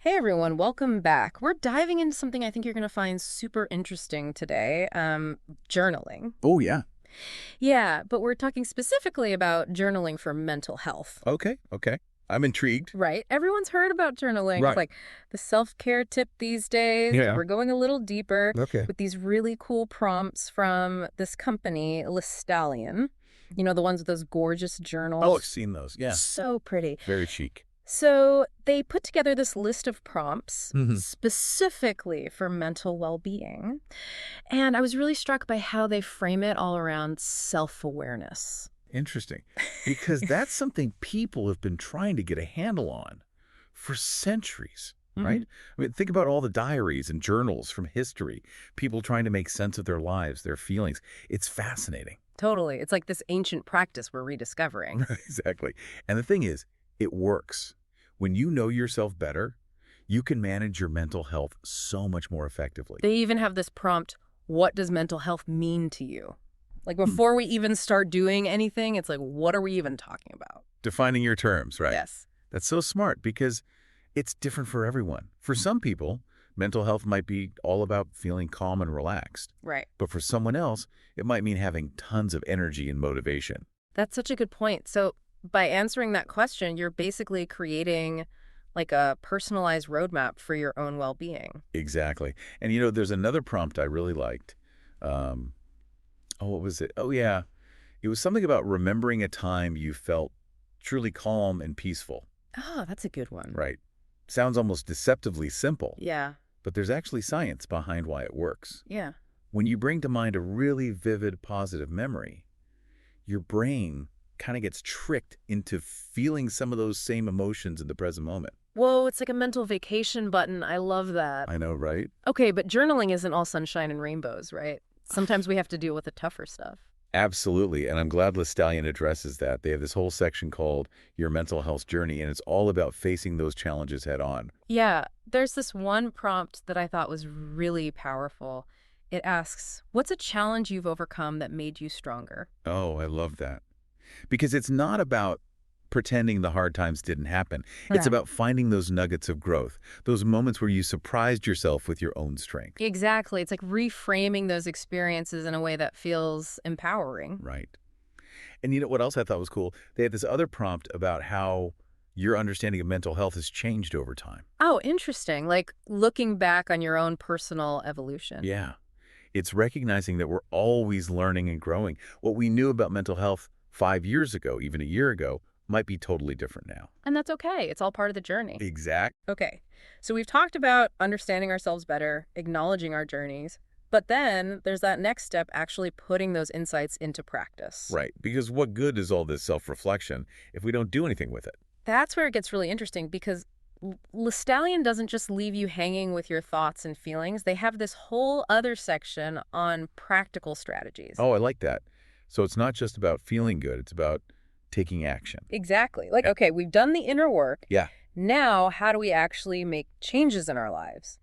Hey everyone, welcome back. We're diving into something I think you're going to find super interesting today, journaling. Oh, yeah. Yeah, but we're talking specifically about journaling for mental health, Okay. Okay. I'm intrigued. right? Everyone's heard about journaling. It's Right. like the self-care tip these days. Yeah. We're going a little deeper Okay. with these really cool prompts from this company, Listallion. You know, the ones with those gorgeous Oh, I've journals. seen those. Yeah. So pretty. Very chic. So they put together this list of prompts Hmm. specifically for mental well-being. And I was really struck by how they frame it all around self-awareness. Interesting. Because that's something people have been trying to get a handle on for centuries, Hmm. right? I mean, think about all the diaries and journals from history, people trying to make sense of their lives, their feelings. It's fascinating. Totally. It's like this ancient practice we're rediscovering. Exactly. And the thing is, it works. When you know yourself better, you can manage your mental health so much more effectively. They even have this prompt, what does mental health mean to you? Like Hmm. before we even start doing anything, it's like, what are we even talking about? Defining your terms, right? Yes. That's so smart because it's different for everyone. For some people, mental health might be all about feeling calm and relaxed. Right. But for someone else, it might mean having tons of energy and motivation. That's such a good point. So by answering that question, you're basically creating like a personalized roadmap for your own well-being. Exactly. And there's another prompt I really liked. Um, what was it? Oh, yeah. It was something about remembering a time you felt truly calm and peaceful, Oh, that's a good one. right? Sounds almost deceptively simple, Yeah. but there's actually science behind why it works. Yeah. When you bring to mind a really vivid positive memory, your brain kind of gets tricked into feeling some of those same emotions in the present moment. Whoa, it's like a mental vacation button. I love that. I know, right? Okay, but journaling isn't all sunshine and rainbows, right? Sometimes we have to deal with the tougher stuff. Absolutely. And I'm glad Listallion addresses that. They have this whole section called Your Mental Health Journey, and it's all about facing those challenges head on. Yeah, there's this one prompt that I thought was really powerful. It asks, what's a challenge you've overcome that made you stronger? Oh, I love that. Because it's not about pretending the hard times didn't happen. It's Right. about finding those nuggets of growth, those moments where you surprised yourself with your own strength. Exactly. It's like reframing those experiences in a way that feels empowering. Right. And you know what else I thought was cool? They had this other prompt about how your understanding of mental health has changed over time. Oh, interesting. Like looking back on your own personal evolution. Yeah. It's recognizing that we're always learning and growing. What we knew about mental health 5 years ago, even a year ago, might be totally different now. And that's okay. It's all part of the journey. Exact. Okay. So we've talked about understanding ourselves better, acknowledging our journeys, but then there's that next step, actually putting those insights into practice. Right. Because what good is all this self-reflection if we don't do anything with it? That's where it gets really interesting because Listallion doesn't just leave you hanging with your thoughts and feelings. They have this whole other section on practical strategies. Oh, I like that. So it's not just about feeling good. It's about taking action. Exactly. Like, Yeah. okay, we've done the inner work. Yeah. Now, how do we actually make changes in our lives?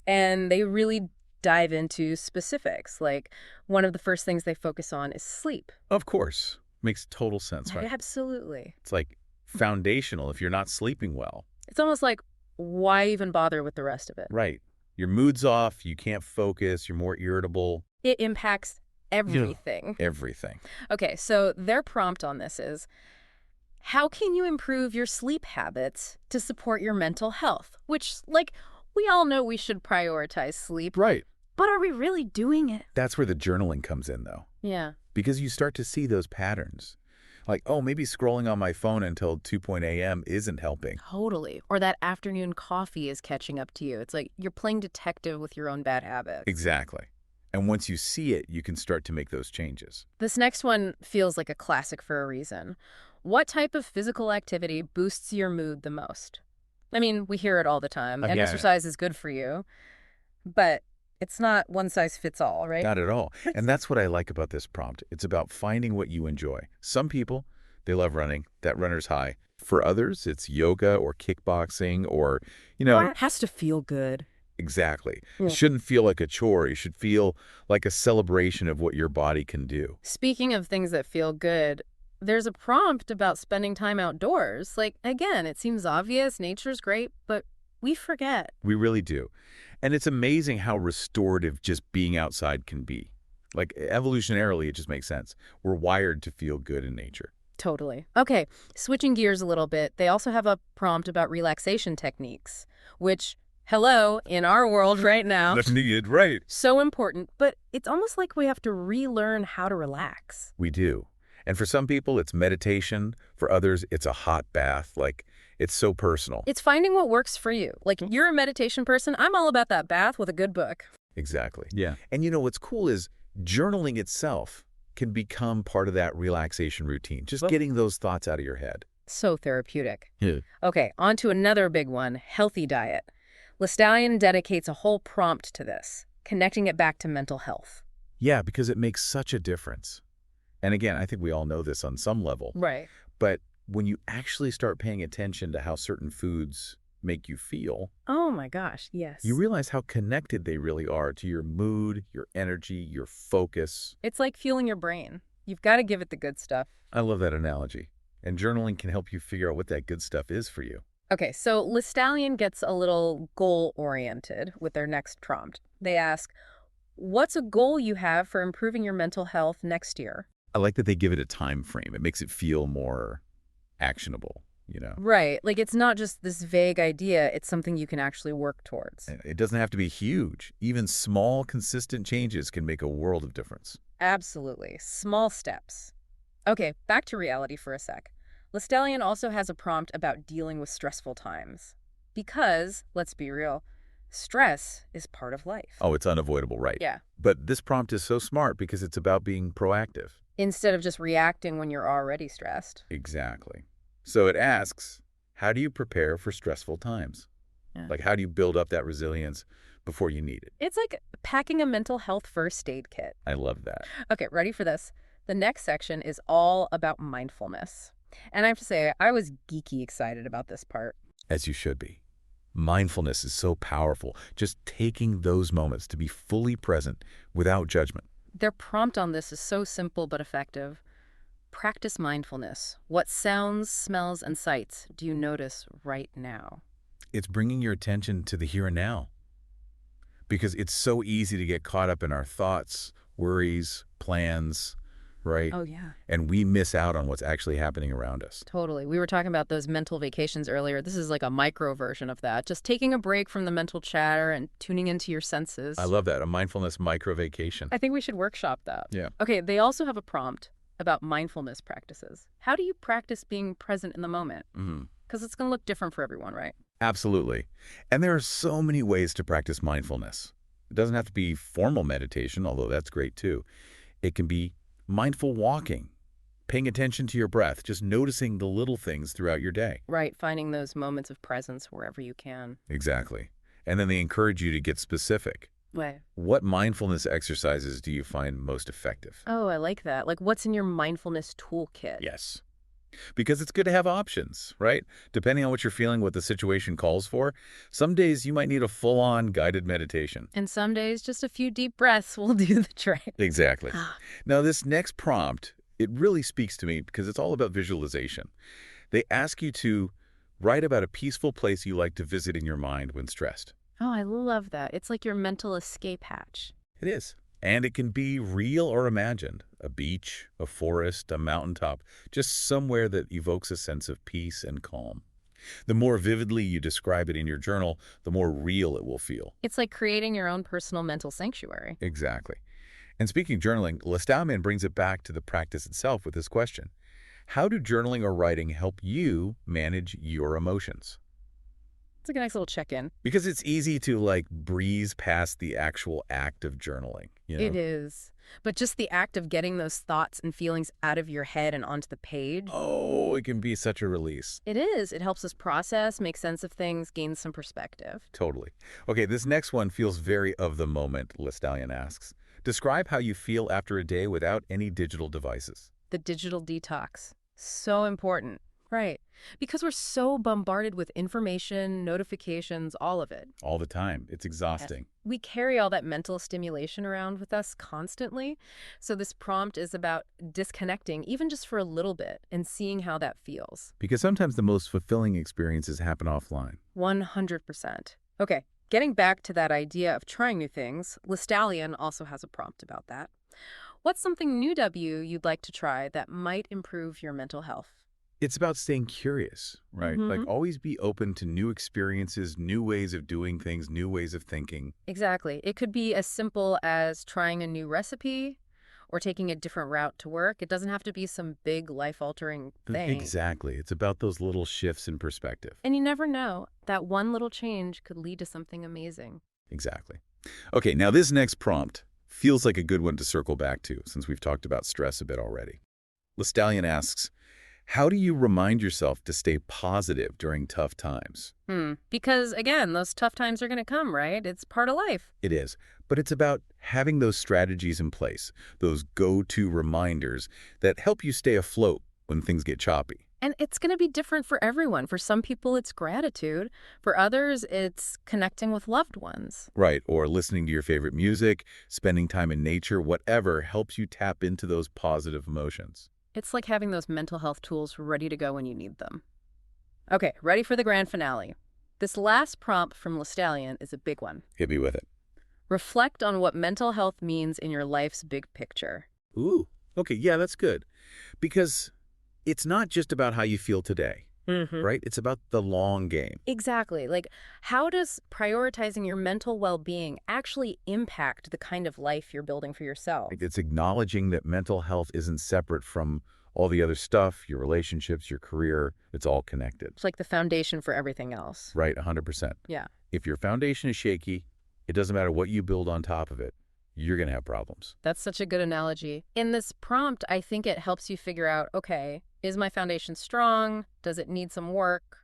And they really dive into specifics. Like, one of the first things they focus on is sleep. Of course. Makes total sense, right? Absolutely. It's like foundational if you're not sleeping well. It's almost like, why even bother with the rest of it? Right. Your mood's off. You can't focus. You're more irritable. It impacts everything. Everything. Okay, so their prompt on this is, how can you improve your sleep habits to support your mental health? Which, like, we all know we should prioritize sleep, Right. but are we really doing it? That's where the journaling comes in, though, Yeah. because you start to see those patterns. Like, oh, maybe scrolling on my phone until 2 a.m. isn't helping. Totally. Or that afternoon coffee is catching up to you. It's like you're playing detective with your own bad habits. Exactly. And once you see it, you can start to make those changes. This next one feels like a classic for a reason. What type of physical activity boosts your mood the most? I mean, we hear it all the time, and Yeah. exercise is good for you, but it's not one size fits all, right? Not at all. And that's what I like about this prompt. It's about finding what you enjoy. Some people, they love running. That runner's high. For others, it's yoga or kickboxing or, Well, it has to feel good. exactly. Yeah. It shouldn't feel like a chore. It should feel like a celebration of what your body can do. Speaking of things that feel good, there's a prompt about spending time outdoors. Like, again, it seems obvious, nature's great, but We forget. We really do. And it's amazing how restorative just being outside can be. Like, evolutionarily, it just makes sense. We're wired to feel good in nature. Totally. Okay, switching gears a little bit, they also have a prompt about relaxation techniques, which, hello, in our world right now, That's needed, right? so important, but it's almost like we have to relearn how to relax. We do. And for some people, it's meditation. For others, it's a hot bath. Like, it's so personal. It's finding what works for you. Like, you're a meditation person, I'm all about that bath with a good book. Exactly. Yeah. And what's cool is journaling itself can become part of that relaxation routine, just getting those thoughts out of your head. So therapeutic. Yeah. Okay, on to another big one, healthy diet. Listallion dedicates a whole prompt to this, connecting it back to mental health. Yeah, because it makes such a difference. And again, I think we all know this on some level. Right. But when you actually start paying attention to how certain foods make you feel, Oh my gosh, yes. you realize how connected they really are to your mood, your energy, your focus. It's like fueling your brain. You've got to give it the good stuff. I love that analogy. And journaling can help you figure out what that good stuff is for you. Okay, so Listallion gets a little goal-oriented with their next prompt. They ask, what's a goal you have for improving your mental health next year? I like that they give it a time frame. It makes it feel more actionable. Right, like it's not just this vague idea, it's something you can actually work towards. It doesn't have to be huge. Even small, consistent changes can make a world of difference. Absolutely. Small steps. Okay, back to reality for a sec. Listallion also has a prompt about dealing with stressful times. Because, let's be real, stress is part of life. Oh, it's unavoidable, right? Yeah. But this prompt is so smart because it's about being proactive. Instead of just reacting when you're already stressed. Exactly. So it asks, how do you prepare for stressful times? Yeah. Like, how do you build up that resilience before you need it? It's like packing a mental health first aid kit. I love that. Okay, ready for this? The next section is all about mindfulness. And I have to say, I was geeky excited about this part. As you should be. Mindfulness is so powerful. Just taking those moments to be fully present without judgment. Their prompt on this is so simple but effective. Practice mindfulness. What sounds, smells, and sights do you notice right now? It's bringing your attention to the here and now. Because it's so easy to get caught up in our thoughts, worries, plans, right? Oh, yeah. And we miss out on what's actually happening around us. Totally. We were talking about those mental vacations earlier. This is like a micro version of that. Just taking a break from the mental chatter and tuning into your senses. I love that, a mindfulness micro vacation. I think we should workshop that. Yeah. Okay, they also have a prompt about mindfulness practices. How do you practice being present in the moment? Because it's going to look different for everyone, right? Absolutely. And there are so many ways to practice mindfulness. It doesn't have to be formal meditation, although that's great too. It can be mindful walking, paying attention to your breath, just noticing the little things throughout your day. Right, finding those moments of presence wherever you can. Exactly. And then they encourage you to get specific. Right. What mindfulness exercises do you find most effective? Oh, I like that. Like, what's in your mindfulness toolkit? Yes. Because it's good to have options, right? Depending on what you're feeling, what the situation calls for. Some days you might need a full-on guided meditation. And some days, just a few deep breaths will do the trick. Exactly. Now, this next prompt, it really speaks to me because it's all about visualization. They ask you to write about a peaceful place you like to visit in your mind when stressed. Oh, I love that. It's like your mental escape hatch. It is. And it can be real or imagined. A beach, a forest, a mountaintop, just somewhere that evokes a sense of peace and calm. The more vividly you describe it in your journal, the more real it will feel. It's like creating your own personal mental sanctuary. Exactly. And speaking of journaling, Listallion brings it back to the practice itself with this question. How do journaling or writing help you manage your emotions? It's like a nice little check-in. Because it's easy to breeze past the actual act of journaling. It is. But just the act of getting those thoughts and feelings out of your head and onto the page. Oh, it can be such a release. It is. It helps us process, make sense of things, gain some perspective. Totally. Okay, this next one feels very of the moment, Listallion asks. Describe how you feel after a day without any digital devices. The digital detox. So important. Right. Because we're so bombarded with information, notifications, all of it. All the time. It's Yes. exhausting. We carry all that mental stimulation around with us constantly. So this prompt is about disconnecting, even just for a little bit, and seeing how that feels. Because sometimes the most fulfilling experiences happen offline. 100%. Okay, getting back to that idea of trying new things, Listallion also has a prompt about that. What's something new, W, you'd like to try that might improve your mental health? It's about staying curious, right? Like Mm-hmm. always be open to new experiences, new ways of doing things, new ways of thinking. Exactly. It could be as simple as trying a new recipe or taking a different route to work. It doesn't have to be some big life-altering thing. Exactly. It's about those little shifts in perspective. And you never know, that one little change could lead to something amazing. Exactly. Okay, now this next prompt feels like a good one to circle back to since we've talked about stress a bit already. Listallion asks, how do you remind yourself to stay positive during tough times? Because again, those tough times are going to come, right? It's part of life. It is, but it's about having those strategies in place, those go-to reminders that help you stay afloat when things get choppy. And it's going to be different for everyone. For some people, it's gratitude. For others, it's connecting with loved ones. Right, or listening to your favorite music, spending time in nature, whatever helps you tap into those positive emotions. It's like having those mental health tools ready to go when you need them. Okay, ready for the grand finale. This last prompt from Listallion is a big one. Hit me with it. Reflect on what mental health means in your life's big picture. Ooh, okay, yeah, that's good. Because it's not just about how you feel today, Mm-hmm. right? It's about the long game. Exactly. Like, how does prioritizing your mental well-being actually impact the kind of life you're building for yourself? Like, it's acknowledging that mental health isn't separate from all the other stuff, your relationships, your career. It's all connected, It's like the foundation for everything else. right? 100%. Yeah. If your foundation is shaky, it doesn't matter what you build on top of it, you're going to have problems. That's such a good analogy. In this prompt, I think it helps you figure out, okay, is my foundation strong? Does it need some work?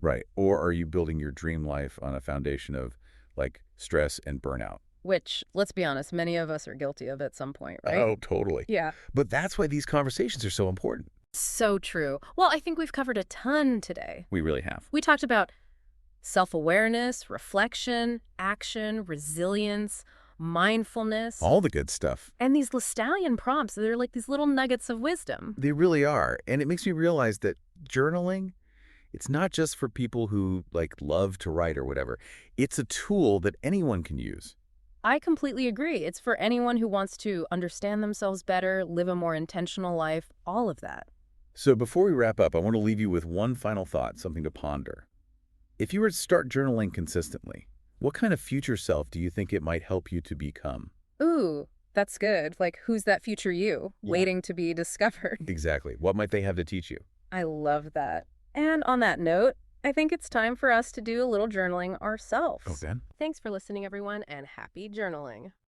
Right. Or are you building your dream life on a foundation of like stress and burnout? Which, let's be honest, many of us are guilty of at some point, right? Oh, totally. Yeah. But that's why these conversations are so important. So true. Well, I think we've covered a ton today. We really have. We talked about self-awareness, reflection, action, resilience, mindfulness, All the good stuff. and these Listallion prompts. They're like these little nuggets of wisdom. They really are. And it makes me realize that journaling, it's not just for people who like love to write or whatever. It's a tool that anyone can use. I completely agree. It's for anyone who wants to understand themselves better, live a more intentional life, all of that. So before we wrap up, I want to leave you with one final thought, something to ponder. If you were to start journaling consistently, what kind of future self do you think it might help you to become? Ooh, that's good. Like, who's that future you Yeah. waiting to be discovered? Exactly. What might they have to teach you? I love that. And on that note, I think it's time for us to do a little journaling ourselves. Okay. Thanks for listening, everyone, and happy journaling.